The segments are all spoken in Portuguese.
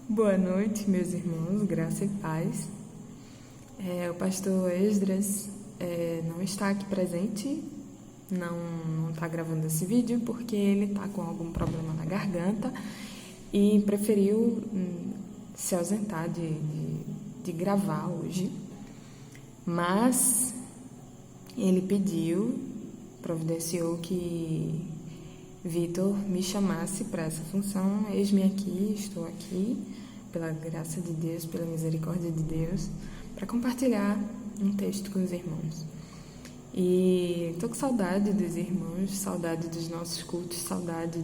Boa noite, meus irmãos, graça e paz. O pastor Esdras não está aqui presente, não está gravando esse vídeo porque ele está com algum problema na garganta e preferiu se ausentar de gravar hoje. Mas ele providenciou que Vitor me chamasse para essa função. Eis-me aqui, estou aqui, pela graça de Deus, pela misericórdia de Deus, para compartilhar um texto com os irmãos. E estou com saudade dos irmãos, saudade dos nossos cultos, saudade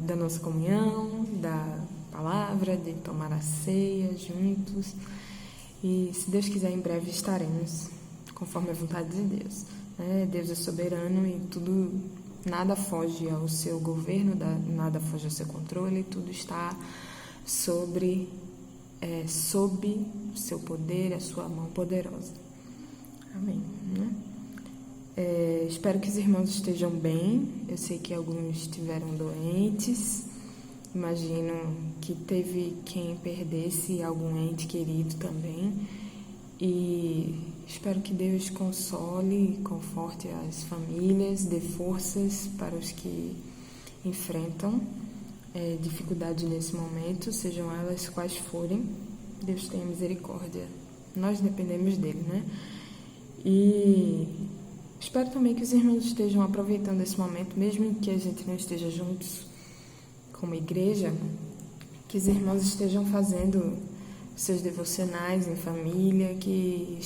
da nossa comunhão, da palavra, de tomar a ceia juntos. E se Deus quiser, em breve estaremos, conforme a vontade de Deus. Deus é soberano e nada foge ao seu governo, nada foge ao seu controle, tudo está sob o seu poder, a sua mão poderosa. Amém. Espero que os irmãos estejam bem. Eu sei que alguns estiveram doentes. Imagino que teve quem perdesse algum ente querido também. E espero que Deus console e conforte as famílias, dê forças para os que enfrentam dificuldades nesse momento, sejam elas quais forem. Deus tenha misericórdia. Nós dependemos dele, E espero também que os irmãos estejam aproveitando esse momento, mesmo que a gente não esteja juntos como igreja, que os irmãos estejam fazendo seus devocionais em família, que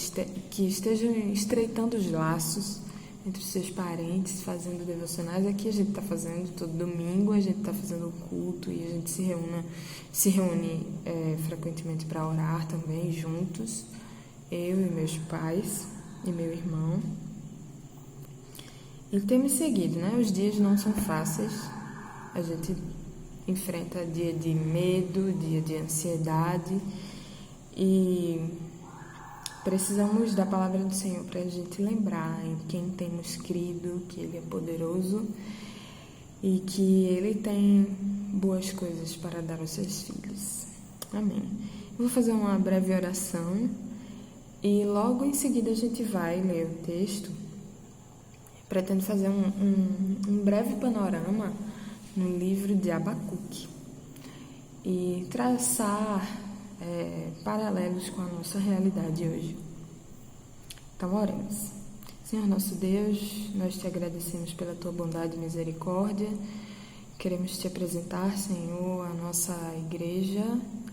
estejam estreitando os laços entre os seus parentes, fazendo devocionais. Aqui a gente está fazendo todo domingo, a gente está fazendo o culto e a gente se reúne frequentemente para orar também juntos, eu e meus pais e meu irmão. E tem me seguido, Os dias não são fáceis, a gente enfrenta dia de medo, dia de ansiedade, e precisamos da palavra do Senhor para a gente lembrar em quem temos crido, que Ele é poderoso e que Ele tem boas coisas para dar aos seus filhos. Amém. Eu vou fazer uma breve oração e logo em seguida a gente vai ler o texto. Pretendo fazer um breve panorama no livro de Abacuque e traçar paralelos com a nossa realidade hoje. Então, oremos. Senhor nosso Deus, nós te agradecemos pela tua bondade e misericórdia. Queremos te apresentar, Senhor, a nossa igreja,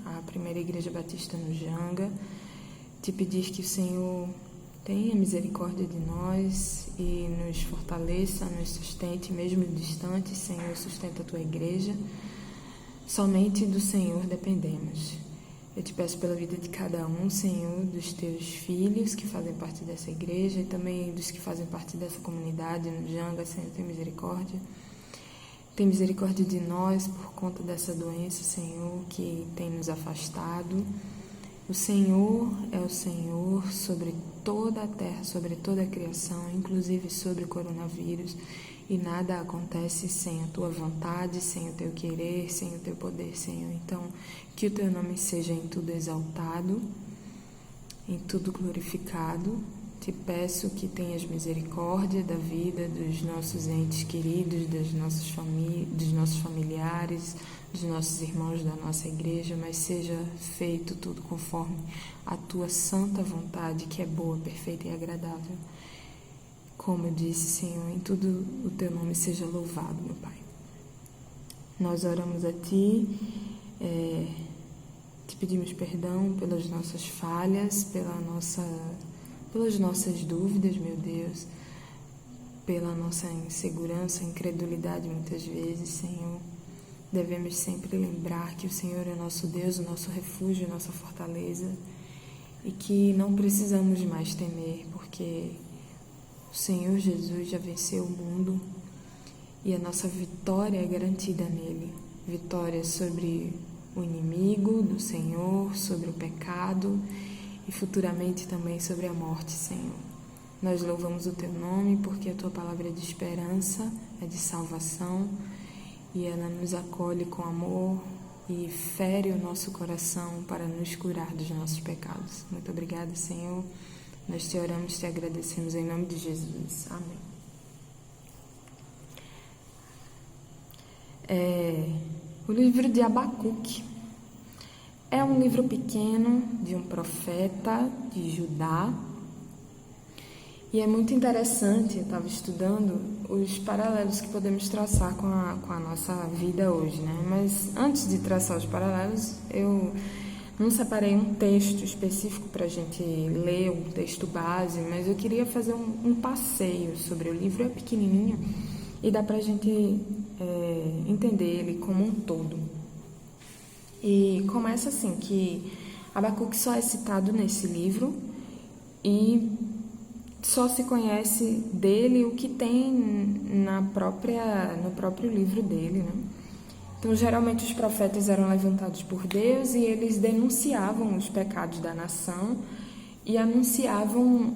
a primeira igreja batista no Janga. Te pedir que o Senhor tenha misericórdia de nós e nos fortaleça, nos sustente, mesmo distante. Senhor, sustenta a tua igreja. Somente do Senhor dependemos. Eu te peço pela vida de cada um, Senhor, dos teus filhos que fazem parte dessa igreja e também dos que fazem parte dessa comunidade no Janga. Senhor, tem misericórdia. Tem misericórdia de nós por conta dessa doença, Senhor, que tem nos afastado. O Senhor é o Senhor sobre toda a terra, sobre toda a criação, inclusive sobre o coronavírus. E nada acontece sem a tua vontade, sem o teu querer, sem o teu poder, Senhor. Então, que o teu nome seja em tudo exaltado, em tudo glorificado. Te peço que tenhas misericórdia da vida dos nossos entes queridos, dos nossos familiares, dos nossos irmãos da nossa igreja, mas seja feito tudo conforme a tua santa vontade, que é boa, perfeita e agradável. Como eu disse, Senhor, em tudo o teu nome seja louvado, meu Pai. Nós oramos a Ti, te pedimos perdão pelas nossas falhas, pelas nossas dúvidas, meu Deus, pela nossa insegurança, incredulidade muitas vezes, Senhor. Devemos sempre lembrar que o Senhor é nosso Deus, o nosso refúgio, a nossa fortaleza, e que não precisamos mais temer, porque o Senhor Jesus já venceu o mundo e a nossa vitória é garantida nele. Vitória sobre o inimigo do Senhor, sobre o pecado e futuramente também sobre a morte, Senhor. Nós louvamos o teu nome porque a tua palavra é de esperança, é de salvação e ela nos acolhe com amor, e fere o nosso coração para nos curar dos nossos pecados. Muito obrigada, Senhor. Nós te oramos, te agradecemos em nome de Jesus. Amém. O livro de Abacuque é um livro pequeno de um profeta de Judá. E é muito interessante, eu estava estudando os paralelos que podemos traçar com a nossa vida hoje, né? Mas antes de traçar os paralelos, eu não separei um texto específico para a gente ler, um texto base, mas eu queria fazer um passeio sobre o livro. É pequenininho e dá para a gente entender ele como um todo. E começa assim, que Abacuque só é citado nesse livro e só se conhece dele o que tem no próprio livro dele, né? Então, geralmente os profetas eram levantados por Deus e eles denunciavam os pecados da nação e anunciavam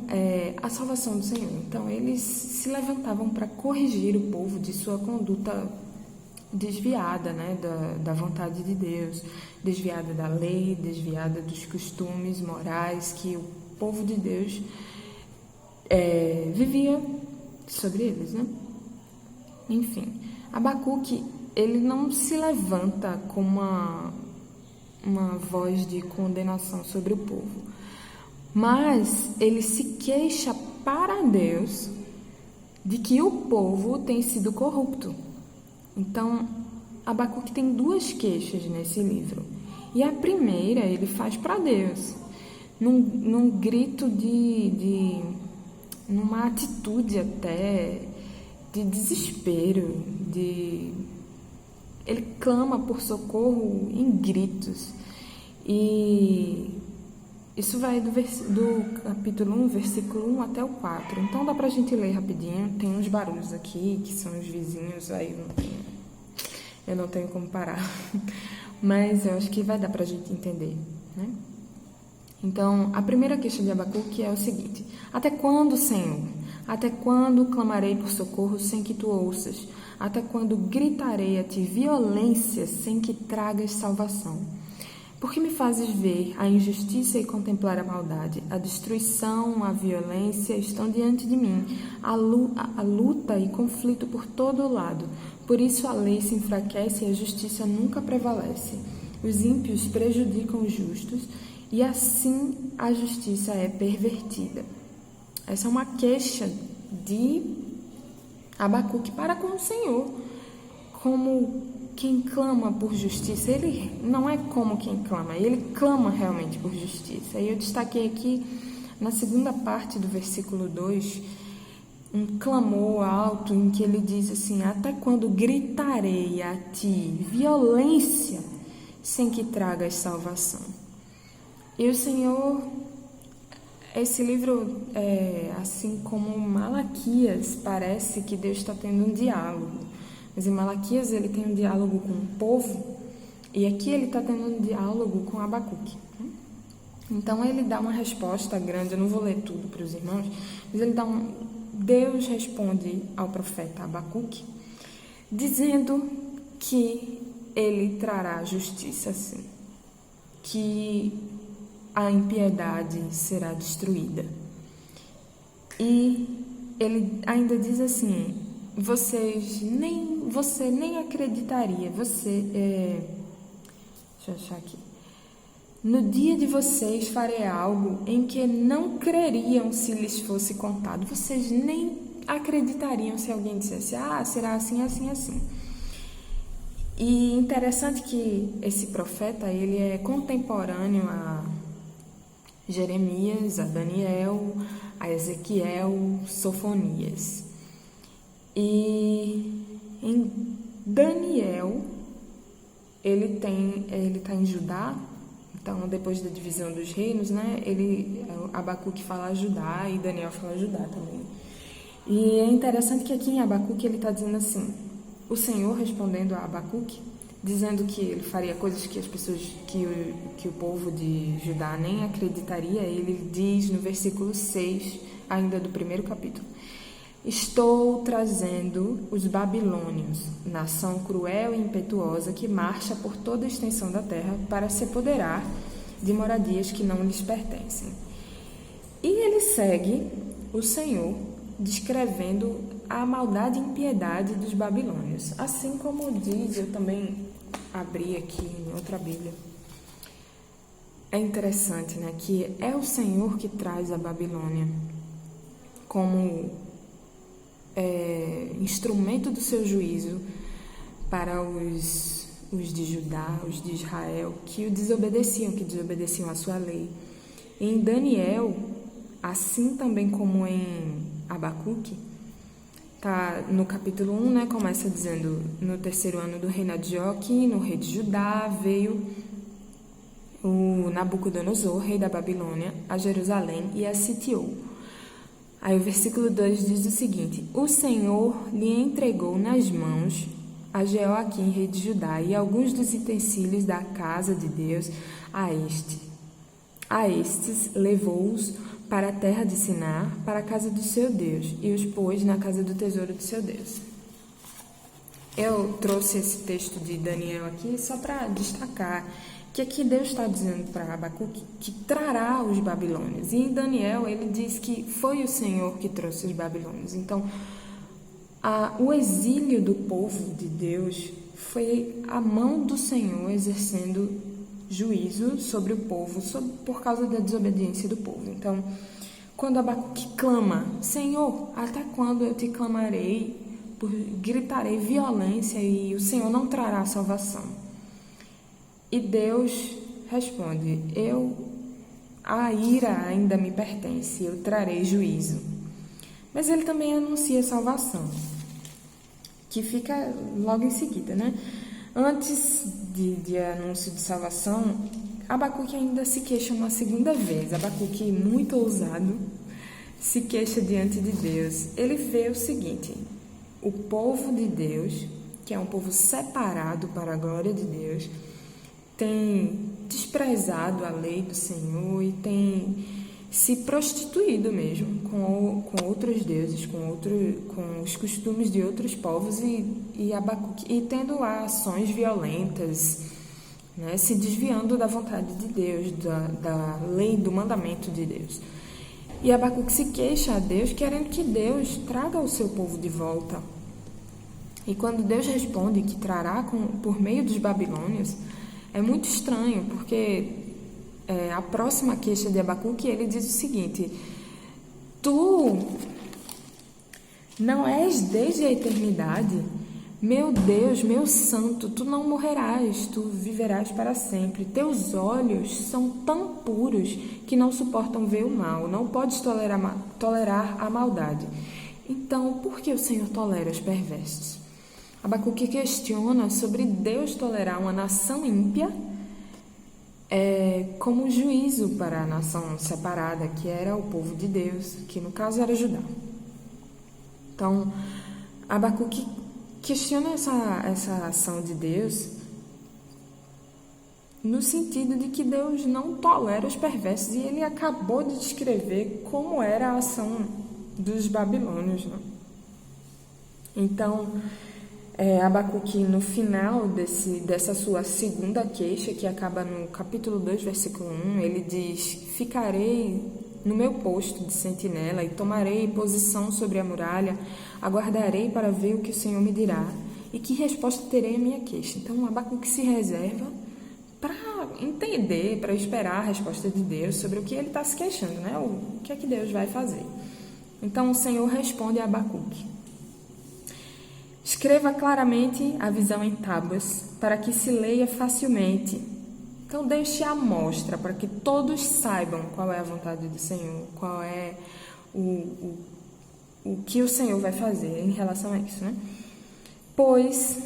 a salvação do Senhor. Então, eles se levantavam para corrigir o povo de sua conduta desviada, né, da vontade de Deus, desviada da lei, desviada dos costumes morais que o povo de Deus vivia sobre eles, né? Enfim, Abacuque, ele não se levanta com uma voz de condenação sobre o povo, mas ele se queixa para Deus de que o povo tem sido corrupto. Então, Abacuque tem duas queixas nesse livro. E a primeira ele faz para Deus, num grito numa atitude até de desespero, ele clama por socorro em gritos. E isso vai do capítulo 1, versículo 1 até o 4. Então dá pra gente ler rapidinho. Tem uns barulhos aqui, que são os vizinhos, aí eu não tenho como parar. Mas eu acho que vai dar pra gente entender, né? Então, a primeira queixa de Abacuque é o seguinte: até quando, Senhor? Até quando clamarei por socorro sem que tu ouças? Até quando gritarei a ti violência sem que tragas salvação? Por que me fazes ver a injustiça e contemplar a maldade? A destruição, a violência estão diante de mim, a luta e conflito por todo o lado. Por isso a lei se enfraquece e a justiça nunca prevalece. Os ímpios prejudicam os justos e assim a justiça é pervertida. Essa é uma queixa de Abacuque para com o Senhor, como quem clama por justiça. Ele não é como quem clama, ele clama realmente por justiça. E eu destaquei aqui na segunda parte do versículo 2, um clamor alto em que ele diz assim: até quando gritarei a ti violência sem que tragas salvação? E o Senhor, esse livro, assim como Malaquias, parece que Deus está tendo um diálogo. Mas em Malaquias ele tem um diálogo com o povo, e aqui ele está tendo um diálogo com Abacuque. Então ele dá uma resposta grande, eu não vou ler tudo para os irmãos, mas Deus responde ao profeta Abacuque, dizendo que ele trará justiça, sim, que a impiedade será destruída. E ele ainda diz assim: você nem acreditaria, deixa eu achar aqui. No dia de vocês farei algo em que não creriam se lhes fosse contado. Vocês nem acreditariam se alguém dissesse: será assim, assim, assim. E interessante que esse profeta, ele é contemporâneo a Jeremias, a Daniel, a Ezequiel, Sofonias. E em Daniel, ele está em Judá. Então, depois da divisão dos reinos, né, Abacuque fala Judá e Daniel fala Judá também. E é interessante que aqui em Abacuque ele está dizendo assim, o Senhor respondendo a Abacuque, dizendo que ele faria coisas que as pessoas, que o povo de Judá nem acreditaria. Ele diz no versículo 6, ainda do primeiro capítulo: Estou trazendo os babilônios, nação cruel e impetuosa que marcha por toda a extensão da terra para se apoderar de moradias que não lhes pertencem. E ele segue o Senhor descrevendo a maldade e impiedade dos babilônios. Assim como diz, eu também abri aqui em outra Bíblia. É interessante, né, que é o Senhor que traz a Babilônia como instrumento do seu juízo para os de Judá, os de Israel, que o desobedeciam, à sua lei. Em Daniel, assim também como em Abacuque, tá no capítulo 1, né, começa dizendo: no terceiro ano do reinado de Joaquim, no rei de Judá, veio o Nabucodonosor, rei da Babilônia, a Jerusalém e a sitiou. Aí o versículo 2 diz o seguinte: o Senhor lhe entregou nas mãos a Jeoaquim, rei de Judá, e alguns dos utensílios da casa de Deus a estes levou-os para a terra de Sinar, para a casa do seu Deus, e os pôs na casa do tesouro do seu Deus. Eu trouxe esse texto de Daniel aqui só para destacar que aqui Deus está dizendo para Abacuque que trará os babilônios. E em Daniel ele diz que foi o Senhor que trouxe os babilônios. Então, o exílio do povo de Deus foi a mão do Senhor exercendo juízo sobre o povo por causa da desobediência do povo. Então, quando Abacuque clama: Senhor, até quando eu te clamarei, gritarei violência e o Senhor não trará salvação? E Deus responde: a ira ainda me pertence, eu trarei juízo. Mas ele também anuncia salvação, que fica logo em seguida, né? Antes de anúncio de salvação, Abacuque ainda se queixa uma segunda vez. Abacuque, muito ousado, se queixa diante de Deus. Ele vê o seguinte: o povo de Deus, que é um povo separado para a glória de Deus, tem desprezado a lei do Senhor e tem se prostituído mesmo com outros deuses, com os costumes de outros povos e Abacuque, e tendo ações violentas, né, se desviando da vontade de Deus, da lei, do mandamento de Deus. E Abacuque se queixa a Deus, querendo que Deus traga o seu povo de volta. E quando Deus responde que trará por meio dos babilônios, é muito estranho, porque a próxima queixa de Abacuque, ele diz o seguinte: tu não és desde a eternidade, meu Deus, meu santo, tu não morrerás, tu viverás para sempre. Teus olhos são tão puros que não suportam ver o mal, não podes tolerar a maldade. Então, por que o Senhor tolera os perversos? Abacuque questiona sobre Deus tolerar uma nação ímpia como juízo para a nação separada, que era o povo de Deus, que no caso era Judá. Então, Abacuque questiona essa ação de Deus no sentido de que Deus não tolera os perversos, e ele acabou de descrever como era a ação dos babilônios, né? Então, Abacuque, no final dessa sua segunda queixa, que acaba no capítulo 2, versículo 1, ele diz: ficarei no meu posto de sentinela e tomarei posição sobre a muralha, aguardarei para ver o que o Senhor me dirá e que resposta terei à minha queixa. Então, Abacuque se reserva para entender, para esperar a resposta de Deus sobre o que ele está se queixando, né? O que é que Deus vai fazer. Então, o Senhor responde a Abacuque: escreva claramente a visão em tábuas, para que se leia facilmente. Então, deixe a mostra, para que todos saibam qual é a vontade do Senhor, qual é o que o Senhor vai fazer em relação a isso, né? Pois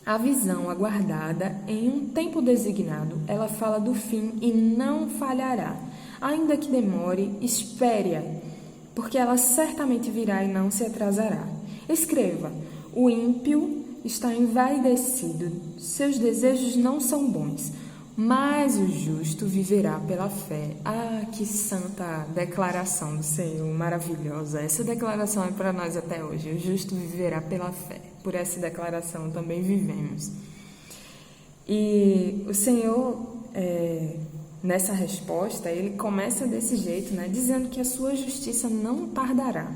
a visão aguardada em um tempo designado, ela fala do fim e não falhará. Ainda que demore, espere-a, porque ela certamente virá e não se atrasará. Escreva: o ímpio está envaidecido, seus desejos não são bons. mas o justo viverá pela fé. Ah, que santa declaração do Senhor, maravilhosa. Essa declaração é para nós até hoje. O justo viverá pela fé. Por essa declaração também vivemos. E o Senhor, nessa resposta, ele começa desse jeito, né, dizendo que a sua justiça não tardará,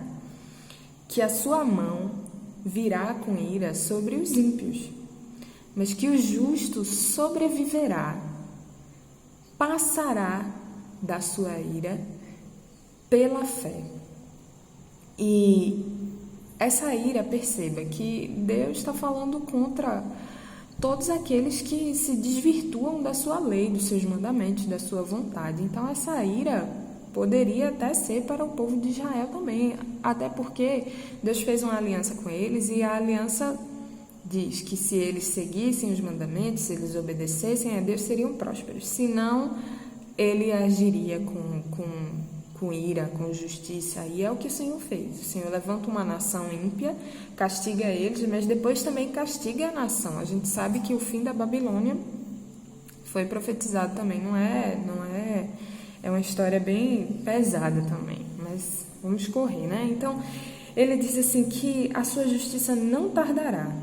que a sua mão virá com ira sobre os ímpios, mas que o justo sobreviverá, passará da sua ira pela fé. E essa ira, perceba que Deus está falando contra todos aqueles que se desvirtuam da sua lei, dos seus mandamentos, da sua vontade. Então essa ira poderia até ser para o povo de Israel também, até porque Deus fez uma aliança com eles e a aliança diz que se eles seguissem os mandamentos, se eles obedecessem a Deus, seriam prósperos. Senão, ele agiria com ira, com justiça. E é o que o Senhor fez. O Senhor levanta uma nação ímpia, castiga eles, mas depois também castiga a nação. A gente sabe que o fim da Babilônia foi profetizado também. É uma história bem pesada também, mas vamos correr, né? Então, ele diz assim que a sua justiça não tardará.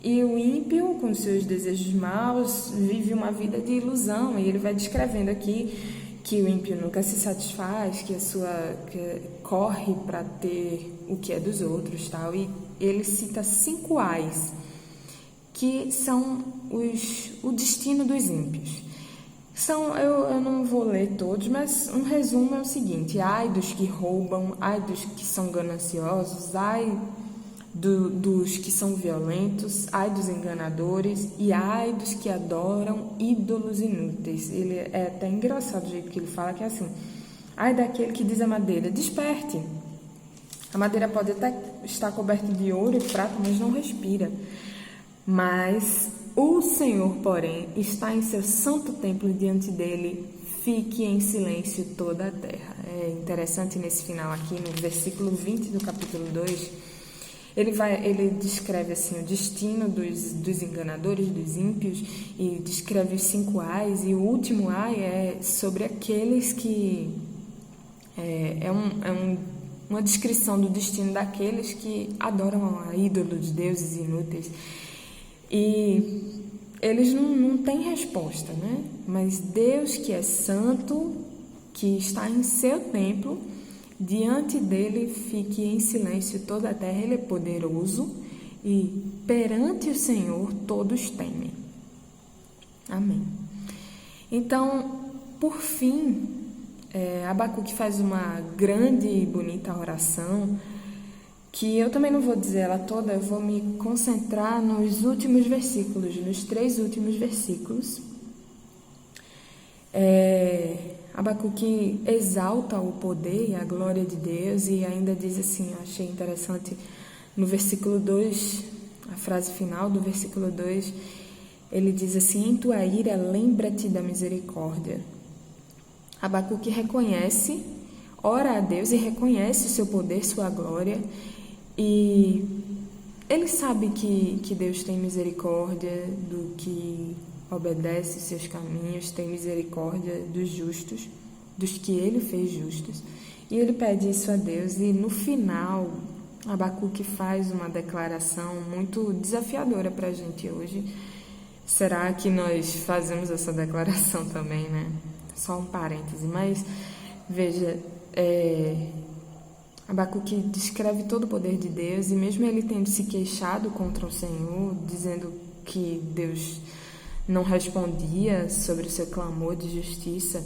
E o ímpio, com seus desejos maus, vive uma vida de ilusão. E ele vai descrevendo aqui que o ímpio nunca se satisfaz, que corre para ter o que é dos outros, tal. E ele cita 5 ais, que são o destino dos ímpios. Eu não vou ler todos, mas um resumo é o seguinte: ai dos que roubam, ai dos que são gananciosos, ai dos que são violentos, ai dos enganadores e ai dos que adoram ídolos inúteis. Ele é até engraçado o jeito que ele fala, que é assim: ai daquele que diz à madeira, desperte. A madeira pode até estar coberta de ouro e prata, mas não respira. Mas o Senhor, porém, está em seu santo templo, diante dele fique em silêncio toda a terra. É interessante nesse final aqui, no versículo 20 do capítulo 2, ele descreve assim o destino dos enganadores, dos ímpios, e descreve os 5 ais, e o último ai é sobre aqueles que uma descrição do destino daqueles que adoram a ídolos, deuses inúteis. E eles não têm resposta, né? Mas Deus, que é santo, que está em seu templo, diante dele fique em silêncio toda a terra. Ele é poderoso e perante o Senhor todos temem. Amém. Então, por fim, Abacuque faz uma grande e bonita oração, que eu também não vou dizer ela toda, eu vou me concentrar nos últimos versículos, nos 3 últimos versículos. Abacuque exalta o poder e a glória de Deus e ainda diz assim, eu achei interessante, no versículo 2, a frase final do versículo 2, ele diz assim: em tua ira lembra-te da misericórdia. Abacuque reconhece, ora a Deus e reconhece o seu poder, sua glória, e ele sabe que Deus tem misericórdia do que obedece os seus caminhos, tem misericórdia dos justos, dos que ele fez justos, e ele pede isso a Deus. E no final, Abacuque faz uma declaração muito desafiadora para a gente hoje. Será que nós fazemos essa declaração também, né? Só um parêntese, mas veja, Abacuque descreve todo o poder de Deus, e mesmo ele tendo se queixado contra o Senhor, dizendo que Deus não respondia sobre o seu clamor de justiça,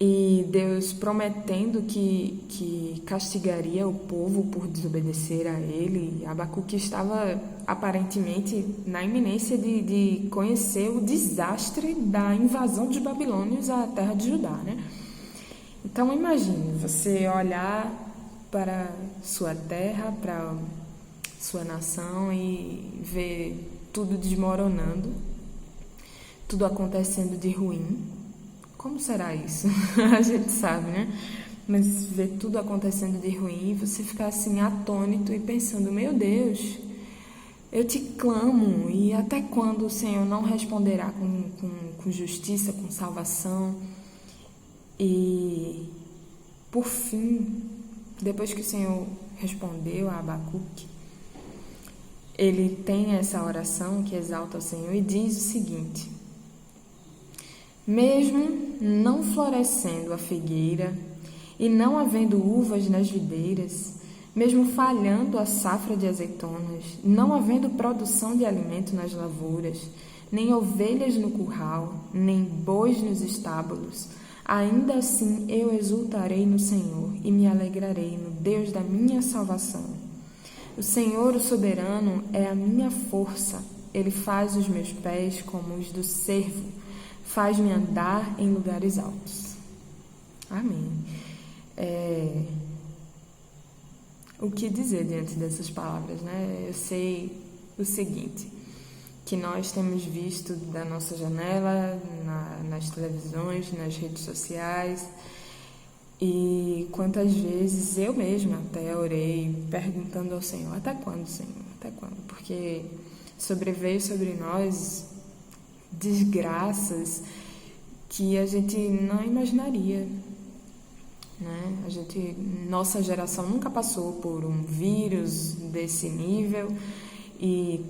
e Deus prometendo que castigaria o povo por desobedecer a ele, Abacuque estava aparentemente na iminência de conhecer o desastre da invasão dos babilônios à terra de Judá, né? Então imagine você olhar para sua terra, para sua nação e ver tudo desmoronando, tudo acontecendo de ruim. Como será isso? A gente sabe, né? Mas ver tudo acontecendo de ruim e você ficar assim atônito e pensando: meu Deus, Eu te clamo, e até quando o Senhor não responderá com justiça, com salvação? E, por fim, depois que o Senhor respondeu a Abacuque, ele tem essa oração que exalta o Senhor e diz o seguinte: mesmo não florescendo a figueira e não havendo uvas nas videiras, mesmo falhando a safra de azeitonas, não havendo produção de alimento nas lavouras, nem ovelhas no curral, nem bois nos estábulos, ainda assim eu exultarei no Senhor e me alegrarei no Deus da minha salvação. O Senhor, o soberano, é a minha força. Ele faz os meus pés como os do cervo, faz-me andar em lugares altos. Amém. O que dizer diante dessas palavras, né? Eu sei o seguinte, que nós temos visto da nossa janela, nas televisões, nas redes sociais, e quantas vezes eu mesma até orei perguntando ao Senhor: até quando, Senhor? Até quando? Porque sobreveio sobre nós desgraças que a gente não imaginaria, né? Nossa geração nunca passou por um vírus desse nível e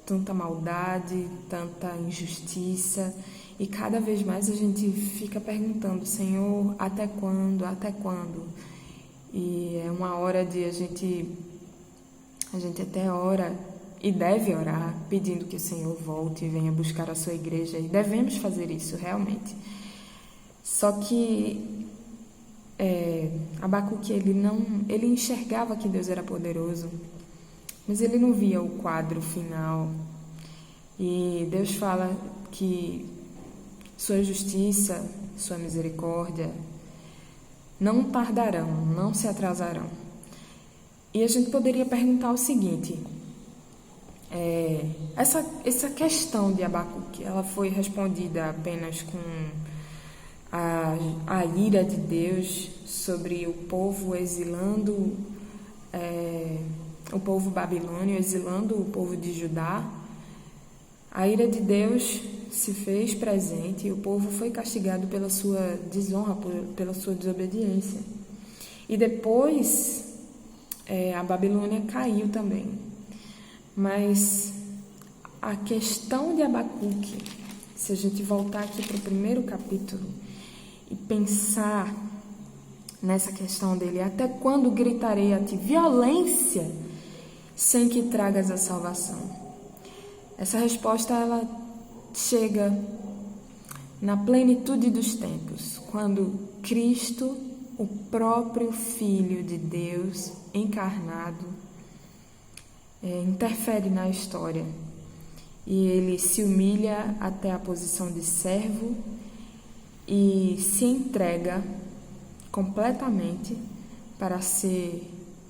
tanta maldade, tanta injustiça, e cada vez mais a gente fica perguntando: Senhor, até quando? Até quando? E é uma hora de a gente até ora e deve orar pedindo que o Senhor volte e venha buscar a sua igreja, e devemos fazer isso realmente. Só que Abacuque, ele enxergava que Deus era poderoso, mas ele não via o quadro final. E Deus fala que sua justiça, sua misericórdia não tardarão, não se atrasarão. E a gente poderia perguntar o seguinte: essa questão de Abacuque, ela foi respondida apenas com a ira de Deus sobre o povo exilando, o povo babilônio exilando o povo de Judá? A ira de Deus se fez presente e o povo foi castigado pela sua desonra, pela sua desobediência. E depois a Babilônia caiu também. Mas a questão de Abacuque, se a gente voltar aqui para o primeiro capítulo e pensar nessa questão dele: até quando gritarei a ti violência sem que tragas a salvação? Essa resposta, ela chega na plenitude dos tempos, quando Cristo, o próprio Filho de Deus encarnado, interfere na história, e ele se humilha até a posição de servo e se entrega completamente para ser